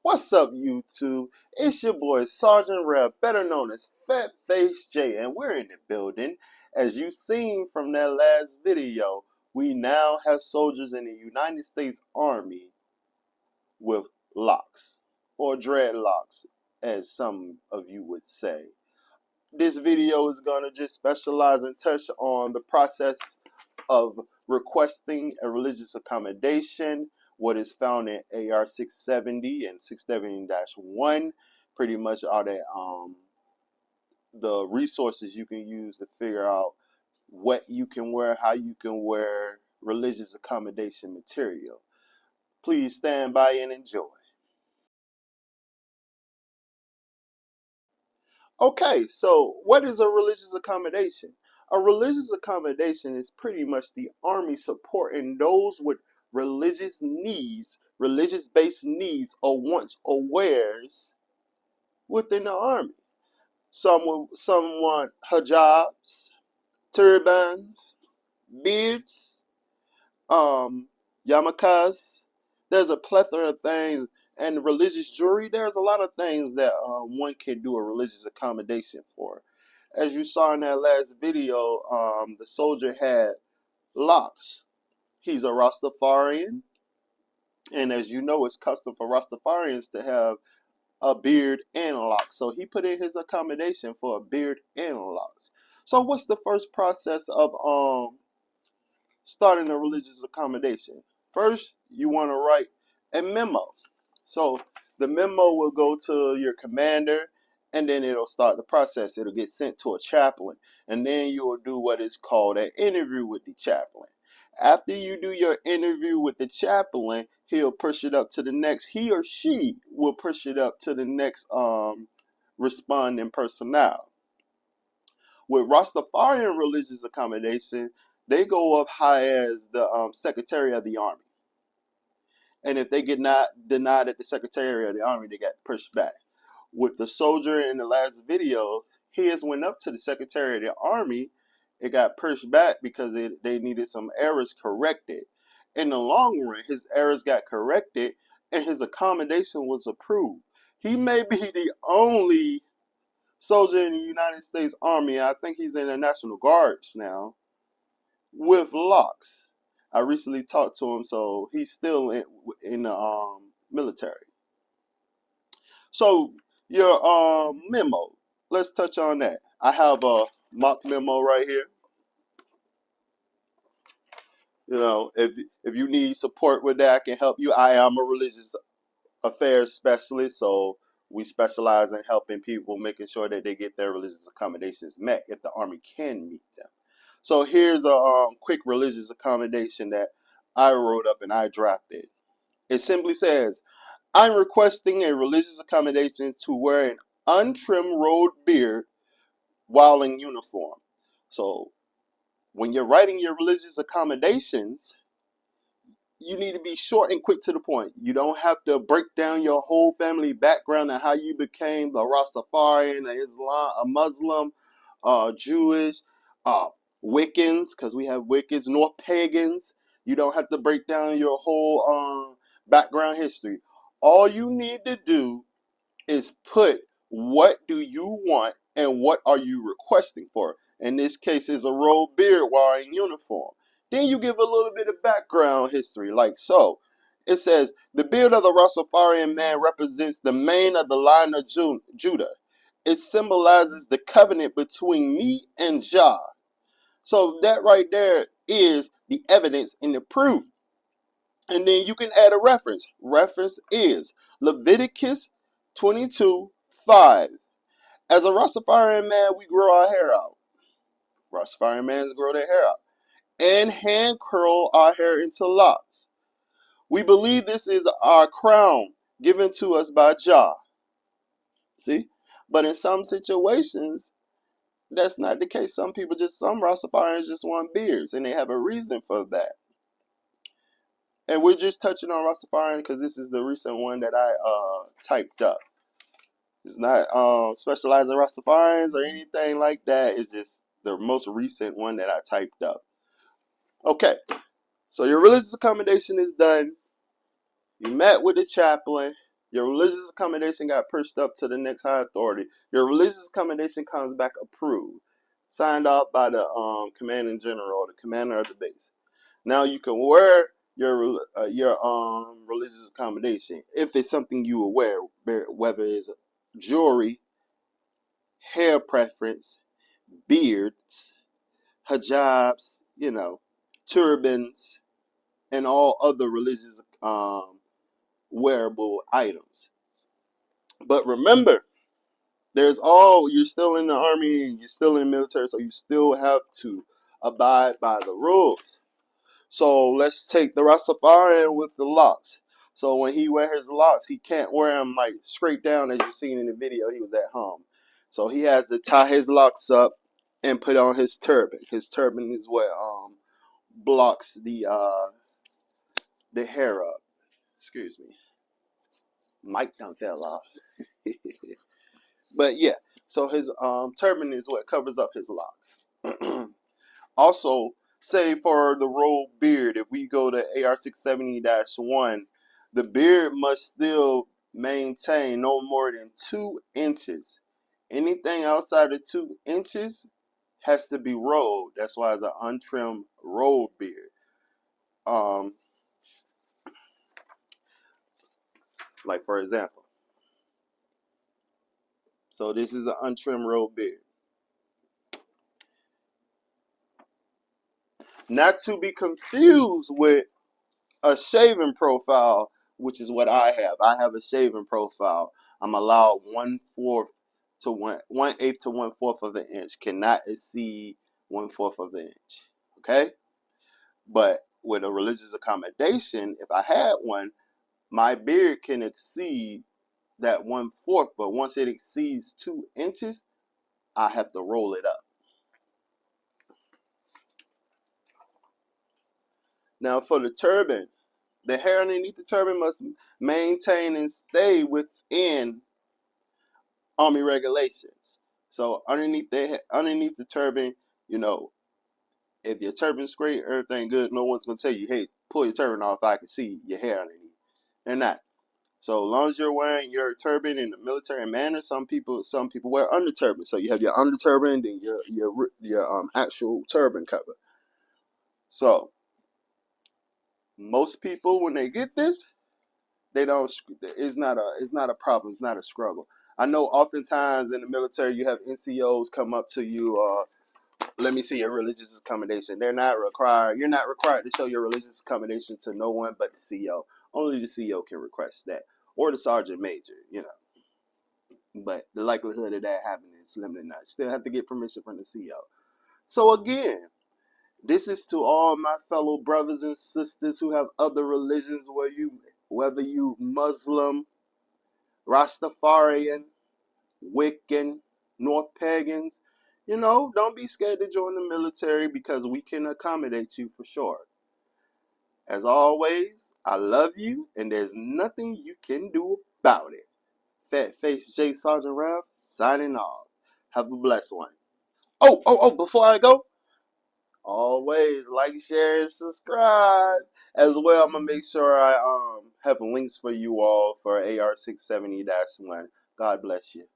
What's up, YouTube? It's your boy Sergeant Rev, better known as Fat Face J, and we're in the building. As you seen from that last video, we now have soldiers in the United States Army with locks, or dreadlocks, as some of you would say. This video is going to just specialize and touch on the process of requesting a religious accommodation, what is found in AR 670 and 670-1. Pretty much are the resources you can use to figure out what you can wear, how you can wear religious accommodation material. Please stand by and enjoy. Okay, so what is a religious accommodation? A religious accommodation is pretty much the Army supporting those with religious needs, religious-based needs, or wants or wares within the Army. Some want hijabs, turbans, beards, yarmulkes. There's a plethora of things. And religious jewelry, there's a lot of things that one can do a religious accommodation for. As you saw in that last video, the soldier had locks. He's a Rastafarian, and as you know, it's custom for Rastafarians to have a beard and locks. So he put in his accommodation for a beard and locks. So what's the first process of starting a religious accommodation? First, you want to write a memo. So the memo will go to your commander, and then it'll start the process. It'll get sent to a chaplain, and then you will do what is called an interview with the chaplain. After you do your interview with the chaplain, he'll push it up to the next, he or she will push it up to the next responding personnel. With Rastafarian religious accommodation, they go up high as the Secretary of the Army. And if they get not denied at the Secretary of the Army, they get pushed back. With the soldier in the last video, his went up to the Secretary of the Army. It got pushed back because they needed some errors corrected. In the long run, his errors got corrected and his accommodation was approved. He may be the only soldier in the United States Army, I think he's in the National Guards now, with locks. I recently talked to him, so he's still in the military. So your memo, let's touch on that. I have a mock memo right here. You know, if you need support with that, I can help you. I am a religious affairs specialist, so we specialize in helping people, making sure that they get their religious accommodations met if the Army can meet them. So here's a quick religious accommodation that I wrote up and I drafted. It simply says, I'm requesting a religious accommodation to wear an untrimmed rolled beard while in uniform. So when you're writing your religious accommodations, you need to be short and quick to the point. You don't have to break down your whole family background and how you became a Rastafarian, a Islam, a Muslim, Jewish, Wiccans, because we have Wiccans, North Pagans. You don't have to break down your whole background history. All you need to do is put what do you want and what are you requesting for. In this case, it's a rolled beard while in uniform. Then you give a little bit of background history, like so. It says, the beard of the Rastafarian man represents the mane of the line of Judah. It symbolizes the covenant between me and Jah. So that right there is the evidence and the proof. And then you can add a reference. Reference is Leviticus 22:5. As a Rastafarian man, we grow our hair out. Rastafarian mans grow their hair out. And hand curl our hair into locks. We believe this is our crown given to us by Jah. See? But in some situations, that's not the case. Some Rastafarians just want beards, and they have a reason for that. And we're just touching on Rastafarian because this is the recent one that I typed up. It's not specialized in Rastafarians or anything like that. It's just the most recent one that I typed up. Okay, so your religious accommodation is done. You met with the chaplain. Your religious accommodation got pushed up to the next high authority. Your religious accommodation comes back approved, signed off by the commanding general, the commander of the base. Now you can wear your religious accommodation if it's something you will wear, whether it's jewelry, hair preference, beards, hijabs, turbans, and all other religious wearable items. But remember, you're still in the army, you're still in the military, so you still have to abide by the rules. So let's take the Rastafarian with the locks. So when he wears his locks, he can't wear them like straight down as you seen in the video. He was at home. So he has to tie his locks up and put on his turban. His turban is what blocks the hair up. Excuse me. Mic done fell off. But yeah, so his turban is what covers up his locks. Also, say for the rolled beard, if we go to AR-670-1, the beard must still maintain no more than 2 inches. Anything outside of 2 inches has to be rolled. That's why it's an untrimmed rolled beard. Like for example, so this is an untrimmed rolled beard. Not to be confused with a shaven profile, which is what I have. I have a shaven profile. I'm allowed 1/4 to 1/8 to 1/4 of an inch. Cannot exceed 1/4 of an inch. Okay? But with a religious accommodation, if I had one, my beard can exceed that 1/4. But once it exceeds 2 inches, I have to roll it up. Now for the turban, the hair underneath the turban must maintain and stay within Army regulations. So underneath the turban, if your turban's great, everything good, no one's gonna tell you, hey, pull your turban off, I can see your hair underneath. They're not. So as long as you're wearing your turban in the military manner, some people wear under turban. So you have your under turban, and then your actual turban cover. So most people, when they get this, they don't. It's not a problem. It's not a struggle. I know oftentimes in the military you have NCOs come up to you. Let me see your religious accommodation. You're not required to show your religious accommodation to no one but the CO. Only the CO can request that, or the sergeant major. But the likelihood of that happening is slim to none. Still have to get permission from the CO. So again, this is to all my fellow brothers and sisters who have other religions, whether you Muslim, Rastafarian, Wiccan, North Pagans, don't be scared to join the military because we can accommodate you for sure. As always, I love you and there's nothing you can do about it. Fat Face J Sergeant Ralph signing off. Have a blessed one. Oh, before I go, always like, share, and subscribe. As well, I'm going to make sure I have links for you all for AR-670-1. God bless you.